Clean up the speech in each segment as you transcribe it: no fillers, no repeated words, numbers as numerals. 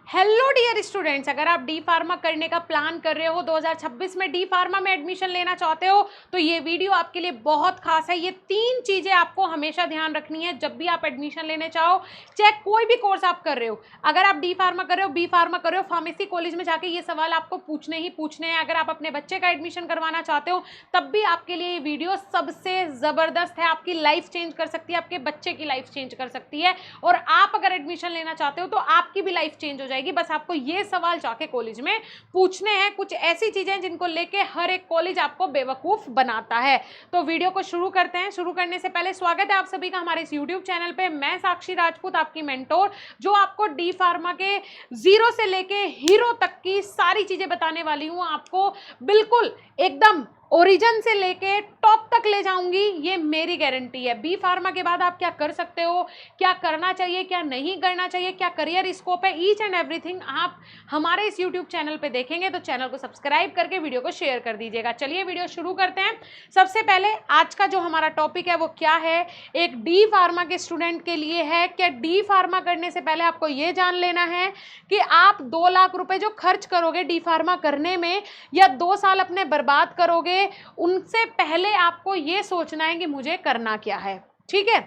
Hello dear students, अगर आप D pharma करने का प्लान कर रहे हो, 2026 में डी फार्मा में एडमिशन लेना चाहते हो, तो ये वीडियो आपके लिए बहुत खास है। ये 3 चीज़ें आपको हमेशा ध्यान रखनी है जब भी आप एडमिशन लेने चाहो, चाहे कोई भी कोर्स आप कर रहे हो। अगर आप डी फार्मा कर रहे हो, बी फार्मा कर रहे हो, फार्मेसी कॉलेज में जाके ये सवाल आपको पूछने ही पूछने हैं। अगर आप अपने बच्चे का एडमिशन करवाना चाहते हो, तब भी आपके लिए ये वीडियो सबसे ज़बरदस्त है। आपकी लाइफ चेंज कर सकती है, आपके बच्चे की लाइफ चेंज कर सकती है, और आप अगर एडमिशन लेना चाहते हो तो आपकी भी लाइफ चेंज हो जाएगी। बस आपको ये सवाल जाके कॉलेज में पूछने हैं। कुछ ऐसी चीजें जिनको लेके हर एक कॉलेज आपको बेवकूफ बनाता है। तो वीडियो को शुरू करते हैं। शुरू करने से पहले स्वागत है आप सभी का हमारे इस यूट्यूब चैनल पे। मैं साक्षी राजपूत, आपकी मेंटोर, जो आपको डी फार्मा के जीरो से लेके हीरो तक की सारी चीजें बताने वाली हूँ। आपको बिल्कुल एकदम ओरिजिन से लेके टॉप तक ले जाऊंगी, ये मेरी गारंटी है। बी फार्मा के बाद आप क्या कर सकते हो, क्या करना चाहिए, क्या नहीं करना चाहिए, क्या करियर स्कोप है, ईच एंड एवरीथिंग आप हमारे इस यूट्यूब चैनल पे देखेंगे। तो चैनल को सब्सक्राइब करके वीडियो को शेयर कर दीजिएगा। चलिए वीडियो शुरू करते हैं। सबसे पहले आज का जो हमारा टॉपिक है वो क्या है, एक डी फार्मा के स्टूडेंट के लिए है। क्या डी फार्मा करने से पहले आपको ये जान लेना है कि आप 2 लाख रुपए जो खर्च करोगे डी फार्मा करने में, या 2 साल अपने बर्बाद करोगे, उनसे पहले आपको ये सोचना है कि मुझे करना क्या है। ठीक है,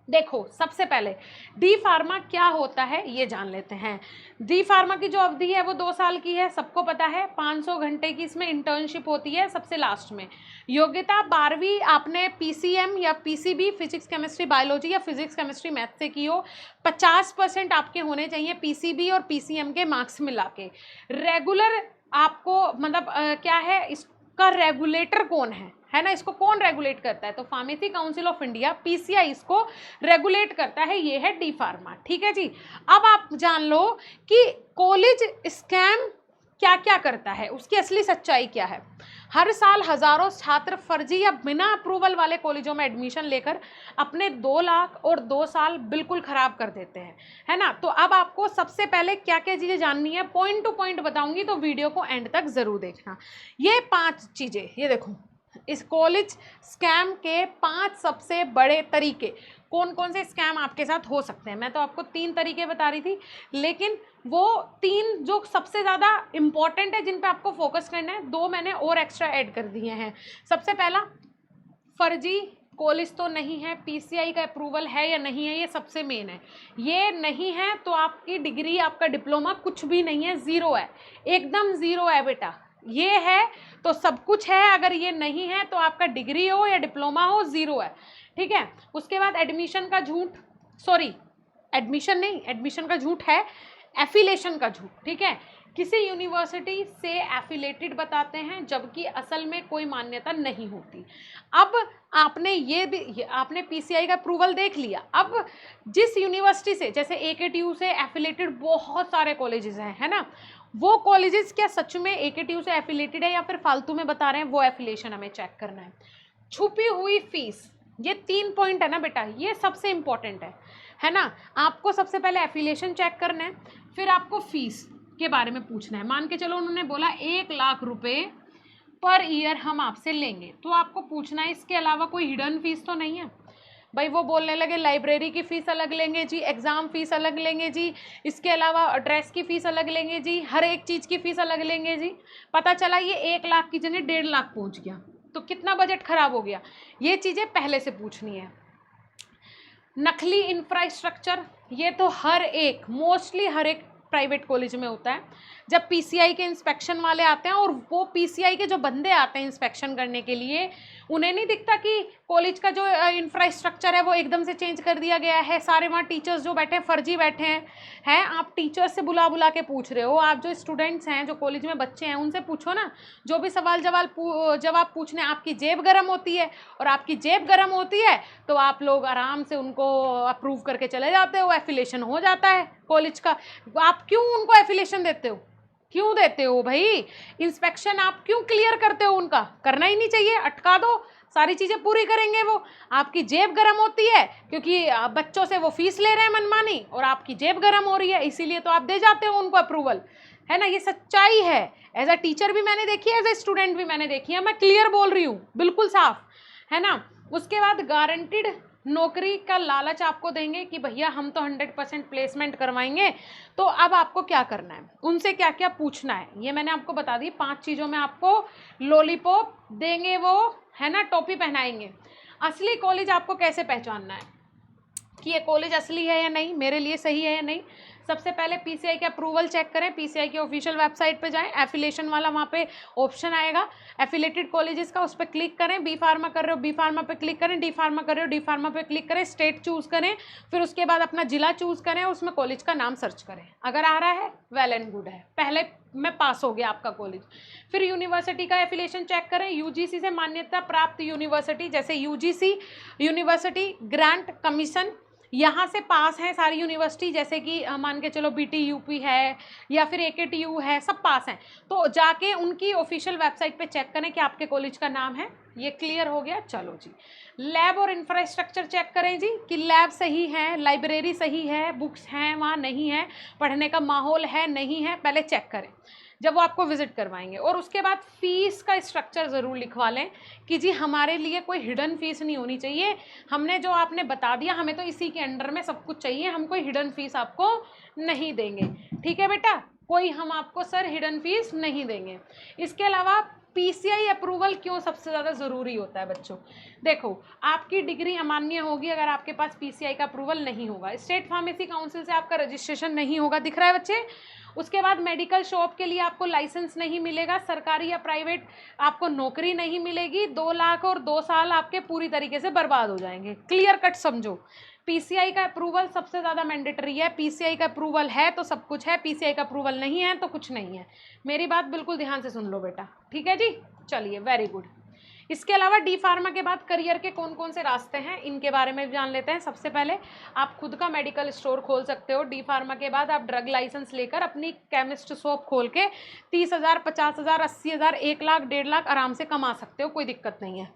देखो सबसे पहले डी फार्मा क्या होता है ये जान लेते हैं। डी फार्मा की जो अवधि है वो 2 साल की है, सबको पता है। 500 घंटे की इसमें इंटर्नशिप होती है सबसे लास्ट में। योग्यता 12वीं आपने पीसीएम या पीसीबी, फिजिक्स केमिस्ट्री बायोलॉजी या फिजिक्स केमिस्ट्री मैथ से की हो। 50% आपके होने चाहिए पीसीबी और पीसीएम के मार्क्स मिला के। रेगुलर आपको मतलब क्या है, इसका रेगुलेटर कौन है ना, इसको कौन रेगुलेट करता है, तो pharmacy council of India PCI इसको रेगुलेट करता है। ये है डी फार्मा। ठीक है जी। अब आप जान लो कि कॉलेज स्कैम क्या क्या करता है, उसकी असली सच्चाई क्या है। हर साल हजारों छात्र फर्जी या बिना अप्रूवल वाले कॉलेजों में एडमिशन लेकर अपने 2 लाख और 2 साल बिल्कुल खराब कर देते हैं, है ना। तो अब आपको सबसे पहले क्या क्या चीज़ें जाननी है, पॉइंट टू पॉइंट बताऊंगी, तो वीडियो को एंड तक जरूर देखना। ये 5 चीज़ें, ये देखो, इस कॉलेज स्कैम के 5 सबसे बड़े तरीके। कौन कौन से स्कैम आपके साथ हो सकते हैं, मैं तो आपको 3 तरीके बता रही थी, लेकिन वो 3 जो सबसे ज़्यादा इंपॉर्टेंट है, जिन पे आपको फोकस करना है, 2 मैंने और एक्स्ट्रा ऐड कर दिए हैं। सबसे पहला, फर्जी कॉलेज तो नहीं है, पीसीआई का अप्रूवल है या नहीं है, ये सबसे मेन है। ये नहीं है तो आपकी डिग्री, आपका डिप्लोमा कुछ भी नहीं है, ज़ीरो है, एकदम ज़ीरो है बेटा। ये है तो सब कुछ है, अगर ये नहीं है तो आपका डिग्री हो या डिप्लोमा हो, ज़ीरो है। ठीक है। उसके बाद एडमिशन का झूठ, सॉरी एडमिशन नहीं, एडमिशन का झूठ है, एफिलेशन का झूठ। ठीक है, किसी यूनिवर्सिटी से एफिलेटेड बताते हैं जबकि असल में कोई मान्यता नहीं होती। अब आपने ये भी, आपने पीसीआई का अप्रूवल देख लिया। अब जिस यूनिवर्सिटी से, जैसे एकेटीयू से एफिलेटेड बहुत सारे कॉलेजेस हैं, है ना, वो कॉलेजेस क्या सच में एकेटीयू से एफिलेटेड है या फिर फालतू में बता रहे हैं, वो एफिलेशन हमें चेक करना है। छुपी हुई फीस, ये 3 पॉइंट है ना बेटा, ये सबसे इंपॉर्टेंट है ना। आपको सबसे पहले एफिलिएशन चेक करना है, फिर आपको फीस के बारे में पूछना है। मान के चलो उन्होंने बोला 1 लाख रुपए पर ईयर हम आपसे लेंगे, तो आपको पूछना है इसके अलावा कोई हिडन फीस तो नहीं है। भाई वो बोलने लगे लाइब्रेरी की फ़ीस अलग लेंगे जी, एग्ज़ाम फ़ीस अलग लेंगे जी, इसके अलावा ड्रेस की फ़ीस अलग लेंगे जी, हर एक चीज़ की फ़ीस अलग लेंगे जी। पता चला ये 1 लाख की जगह 1.5 लाख पहुंच गया, तो कितना बजट ख़राब हो गया। ये चीज़ें पहले से पूछनी है। नकली इंफ्रास्ट्रक्चर, ये तो हर एक, मोस्टली हर एक प्राइवेट कॉलेज में होता है। जब पीसीआई के इंस्पेक्शन वाले आते हैं, और वो पीसीआई के जो बंदे आते हैं इंस्पेक्शन करने के लिए, उन्हें नहीं दिखता कि कॉलेज का जो इंफ्रास्ट्रक्चर है वो एकदम से चेंज कर दिया गया है। सारे वहाँ टीचर्स जो बैठे हैं फर्जी बैठे हैं आप टीचर्स से बुला बुला के पूछ रहे हो। आप जो स्टूडेंट्स हैं, जो कॉलेज में बच्चे हैं, उनसे पूछो ना। जो भी सवाल जवाब पूछने, आपकी जेब गर्म होती है, और आपकी जेब गर्म होती है तो आप लोग आराम से उनको अप्रूव करके चले जाते हो, एफिलेशन हो जाता है कॉलेज का। आप क्यों उनको एफिलेशन देते हो, क्यों देते हो भाई? इंस्पेक्शन आप क्यों क्लियर करते हो उनका? करना ही नहीं चाहिए, अटका दो, सारी चीज़ें पूरी करेंगे वो। आपकी जेब गर्म होती है क्योंकि बच्चों से वो फीस ले रहे हैं मनमानी, और आपकी जेब गर्म हो रही है, इसीलिए तो आप दे जाते हो उनको अप्रूवल, है ना। ये सच्चाई है। एज अ टीचर भी मैंने देखी है, एज ए स्टूडेंट भी मैंने देखी है, मैं क्लियर बोल रही हूँ, बिल्कुल साफ, है ना। उसके बाद गारंटीड नौकरी का लालच आपको देंगे कि भैया हम तो 100% प्लेसमेंट करवाएंगे। तो अब आपको क्या करना है, उनसे क्या क्या पूछना है, ये मैंने आपको बता दी। 5 चीज़ों में आपको लॉलीपॉप देंगे वो, है ना, टोपी पहनाएंगे। असली कॉलेज आपको कैसे पहचानना है कि ये कॉलेज असली है या नहीं, मेरे लिए सही है या नहीं। सबसे पहले पीसीआई के अप्रूवल चेक करें, पीसीआई की ऑफिशियल वेबसाइट पे जाएं, एफिलेशन वाला वहाँ पे ऑप्शन आएगा एफिलेटेड कॉलेजेस का, उस पर क्लिक करें। बी फार्मा कर रहे हो बी फार्मा पे क्लिक करें, डी फार्मा कर रहे हो डी फार्मा पे क्लिक करें, स्टेट चूज़ करें, फिर उसके बाद अपना जिला चूज़ करें, उसमें कॉलेज का नाम सर्च करें। अगर आ रहा है वेल एंड गुड है, पहले में पास हो गया आपका कॉलेज। फिर यूनिवर्सिटी का एफिलेशन चेक करें, यूजीसी से मान्यता प्राप्त यूनिवर्सिटी, जैसे यूजीसी यूनिवर्सिटी ग्रांट कमीशन, यहाँ से पास हैं सारी यूनिवर्सिटी, जैसे कि मान के चलो बीटीयूपी है या फिर एकेटीयू है, सब पास हैं। तो जाके उनकी ऑफिशियल वेबसाइट पे चेक करें कि आपके कॉलेज का नाम है। ये क्लियर हो गया, चलो जी। लैब और इंफ्रास्ट्रक्चर चेक करें जी कि लैब सही है, लाइब्रेरी सही है, बुक्स हैं वहाँ नहीं है, पढ़ने का माहौल है नहीं है, पहले चेक करें जब वो आपको विजिट करवाएंगे। और उसके बाद फीस का स्ट्रक्चर ज़रूर लिखवा लें कि जी हमारे लिए कोई हिडन फीस नहीं होनी चाहिए, हमने जो आपने बता दिया हमें तो इसी के अंडर में सब कुछ चाहिए, हम कोई हिडन फीस आपको नहीं देंगे। ठीक है बेटा, कोई हम आपको सर हिडन फीस नहीं देंगे। इसके अलावा पीसीआई अप्रूवल क्यों सबसे ज़्यादा ज़रूरी होता है बच्चों, देखो आपकी डिग्री अमान्य होगी अगर आपके पास पीसीआई का अप्रूवल नहीं होगा, स्टेट फार्मेसी काउंसिल से आपका रजिस्ट्रेशन नहीं होगा, दिख रहा है बच्चे। उसके बाद मेडिकल शॉप के लिए आपको लाइसेंस नहीं मिलेगा, सरकारी या प्राइवेट आपको नौकरी नहीं मिलेगी, 2 लाख और 2 साल आपके पूरी तरीके से बर्बाद हो जाएंगे। क्लियर कट समझो, पीसीआई का अप्रूवल सबसे ज़्यादा मैंडेटरी है। पीसीआई का अप्रूवल है तो सब कुछ है, पीसीआई का अप्रूवल नहीं है तो कुछ नहीं है। मेरी बात बिल्कुल ध्यान से सुन लो बेटा, ठीक है जी, चलिए वेरी गुड। इसके अलावा डी फार्मा के बाद करियर के कौन कौन से रास्ते हैं इनके बारे में जान लेते हैं। सबसे पहले आप खुद का मेडिकल स्टोर खोल सकते हो। डी फार्मा के बाद आप ड्रग लाइसेंस लेकर अपनी केमिस्ट शॉप खोल के 30,000, 50,000, 80,000, 1 लाख, 1.5 लाख आराम से कमा सकते हो, कोई दिक्कत नहीं है।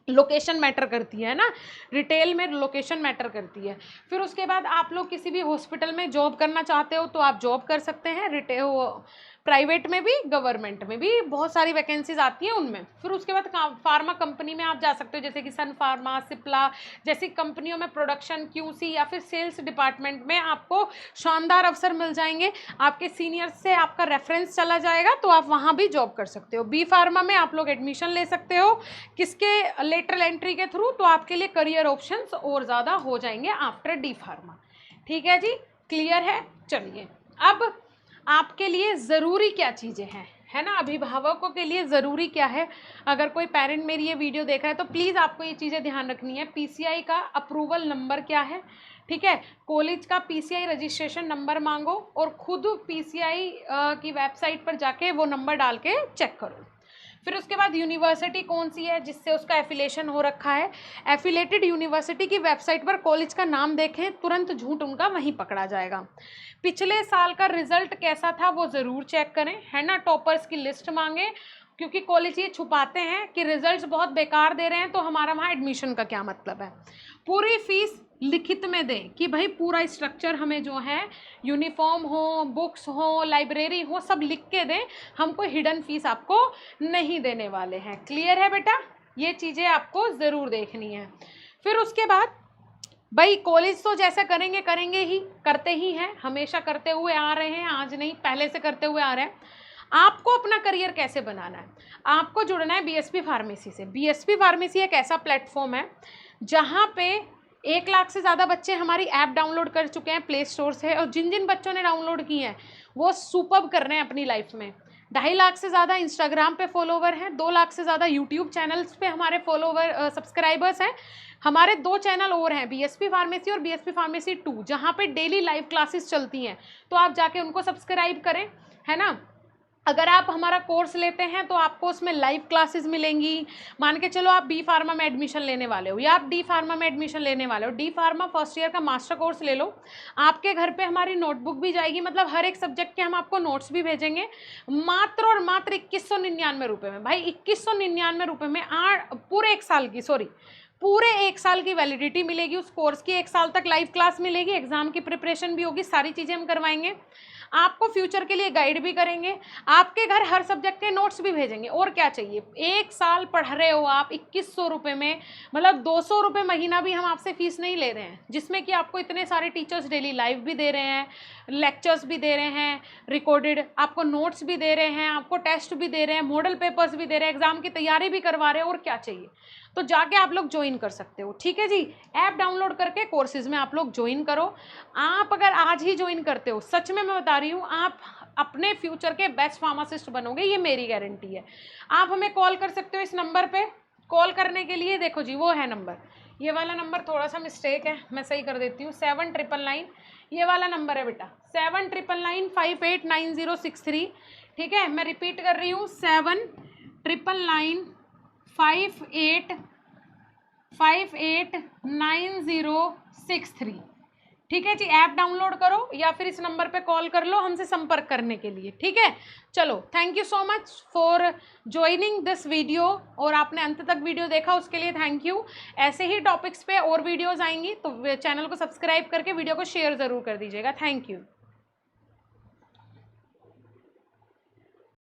लोकेशन मैटर करती है ना, रिटेल में लोकेशन मैटर करती है। फिर उसके बाद आप लोग किसी भी हॉस्पिटल में जॉब करना चाहते हो तो आप जॉब कर सकते हैं, प्राइवेट में भी गवर्नमेंट में भी बहुत सारी वैकेंसीज आती हैं उनमें। फिर उसके बाद फार्मा कंपनी में आप जा सकते हो, जैसे कि सन फार्मा, सिप्ला जैसी कंपनियों में प्रोडक्शन, क्यूसी या फिर सेल्स डिपार्टमेंट में आपको शानदार अवसर मिल जाएंगे। आपके सीनियर्स से आपका रेफरेंस चला जाएगा तो आप वहाँ भी जॉब कर सकते हो। बी फार्मा में आप लोग एडमिशन ले सकते हो, किसके, लेटरल एंट्री के थ्रू, तो आपके लिए करियर ऑप्शंस और ज़्यादा हो जाएंगे आफ्टर डी फार्मा। ठीक है जी, क्लियर है। चलिए अब आपके लिए ज़रूरी क्या चीज़ें हैं, है ना, अभिभावकों के लिए ज़रूरी क्या है। अगर कोई पेरेंट मेरी ये वीडियो देख रहा है तो प्लीज़ आपको ये चीज़ें ध्यान रखनी है। पीसीआई का अप्रूवल नंबर क्या है, ठीक है, कॉलेज का पीसीआई रजिस्ट्रेशन नंबर मांगो और खुद पीसीआई की वेबसाइट पर जाके वो नंबर डाल के चेक करो। फिर उसके बाद यूनिवर्सिटी कौन सी है जिससे उसका एफिलेशन हो रखा है, एफिलेटेड यूनिवर्सिटी की वेबसाइट पर कॉलेज का नाम देखें, तुरंत झूठ उनका वहीं पकड़ा जाएगा। पिछले साल का रिजल्ट कैसा था वो ज़रूर चेक करें, है ना, टॉपर्स की लिस्ट मांगे, क्योंकि कॉलेज ये छुपाते हैं कि रिजल्ट्स बहुत बेकार दे रहे हैं तो हमारा वहाँ एडमिशन का क्या मतलब है। पूरी फीस लिखित में दें कि भाई पूरा स्ट्रक्चर हमें जो है, यूनिफॉर्म हो, बुक्स हो, लाइब्रेरी हो, सब लिख के दें, हम कोई हिडन फीस आपको नहीं देने वाले हैं। क्लियर है बेटा, ये चीज़ें आपको ज़रूर देखनी है। फिर उसके बाद भाई कॉलेज तो जैसा करेंगे ही, करते ही हैं, हमेशा करते हुए आ रहे हैं, आज नहीं पहले से करते हुए आ रहे हैं। आपको अपना करियर कैसे बनाना है, आपको जुड़ना है बीएसपी फार्मेसी से। बीएसपी फार्मेसी एक ऐसा प्लेटफॉर्म है जहाँ पे 1 लाख से ज़्यादा बच्चे हमारी ऐप डाउनलोड कर चुके हैं प्ले स्टोर से, और जिन जिन बच्चों ने डाउनलोड की हैं वो सुपर्ब कर रहे हैं अपनी लाइफ में। 2.5 लाख से ज़्यादा इंस्टाग्राम पे फॉलोवर हैं, 2 लाख से ज़्यादा यूट्यूब चैनल्स पे हमारे सब्सक्राइबर्स हैं। हमारे 2 चैनल और हैं, बीएसपी फार्मेसी और बीएसपी फार्मेसी 2, जहाँ पे डेली लाइव क्लासेस चलती हैं, तो आप जाके उनको सब्सक्राइब करें, है ना। अगर आप हमारा कोर्स लेते हैं तो आपको उसमें लाइव क्लासेस मिलेंगी। मान के चलो आप बी फार्मा में एडमिशन लेने वाले हो या आप डी फार्मा में एडमिशन लेने वाले हो, डी फार्मा फर्स्ट ईयर का मास्टर कोर्स ले लो, आपके घर पे हमारी नोटबुक भी जाएगी, मतलब हर एक सब्जेक्ट के हम आपको नोट्स भी भेजेंगे, मात्र और मात्र 2199 रुपये में। भाई 2199 रुपये में पूरे 1 साल की वैलिडिटी मिलेगी उस कोर्स की, 1 साल तक लाइव क्लास मिलेगी, एग्जाम की प्रिपरेशन भी होगी, सारी चीज़ें हम करवाएंगे। आपको फ्यूचर के लिए गाइड भी करेंगे, आपके घर हर सब्जेक्ट के नोट्स भी भेजेंगे। और क्या चाहिए, 1 साल पढ़ रहे हो आप 2100 रुपये में, मतलब 200 रुपये महीना भी हम आपसे फीस नहीं ले रहे हैं, जिसमें कि आपको इतने सारे टीचर्स डेली लाइव भी दे रहे हैं, लेक्चर्स भी दे रहे हैं रिकॉर्डेड, आपको नोट्स भी दे रहे हैं, आपको टेस्ट भी दे रहे हैं, मॉडल पेपर्स भी दे रहे हैं, एग्जाम की तैयारी भी करवा रहे हैं। और क्या चाहिए, तो जाके आप लोग ज्वाइन कर सकते हो। ठीक है जी, ऐप डाउनलोड करके कोर्सेज में आप लोग ज्वाइन करो। आप अगर आज ही ज्वाइन करते हो, सच में मैं बता रही हूँ, आप अपने फ्यूचर के बेस्ट फार्मासिस्ट बनोगे, ये मेरी गारंटी है। आप हमें कॉल कर सकते हो इस नंबर पे। कॉल करने के लिए देखो जी, वो है नंबर, ये वाला नंबर थोड़ा सा मिस्टेक है, मैं सही कर देती हूँ, 7999, ये वाला नंबर है बेटा, 7999589063। ठीक है, मैं रिपीट कर रही हूँ, 7999589063। ठीक है जी, ऐप डाउनलोड करो या फिर इस नंबर पे कॉल कर लो हमसे संपर्क करने के लिए। ठीक है, चलो, thank you so much for joining this video, और आपने अंत तक वीडियो देखा उसके लिए थैंक यू। ऐसे ही टॉपिक्स पे और वीडियोस आएंगी, तो चैनल को सब्सक्राइब करके वीडियो को शेयर ज़रूर कर दीजिएगा। Thank you.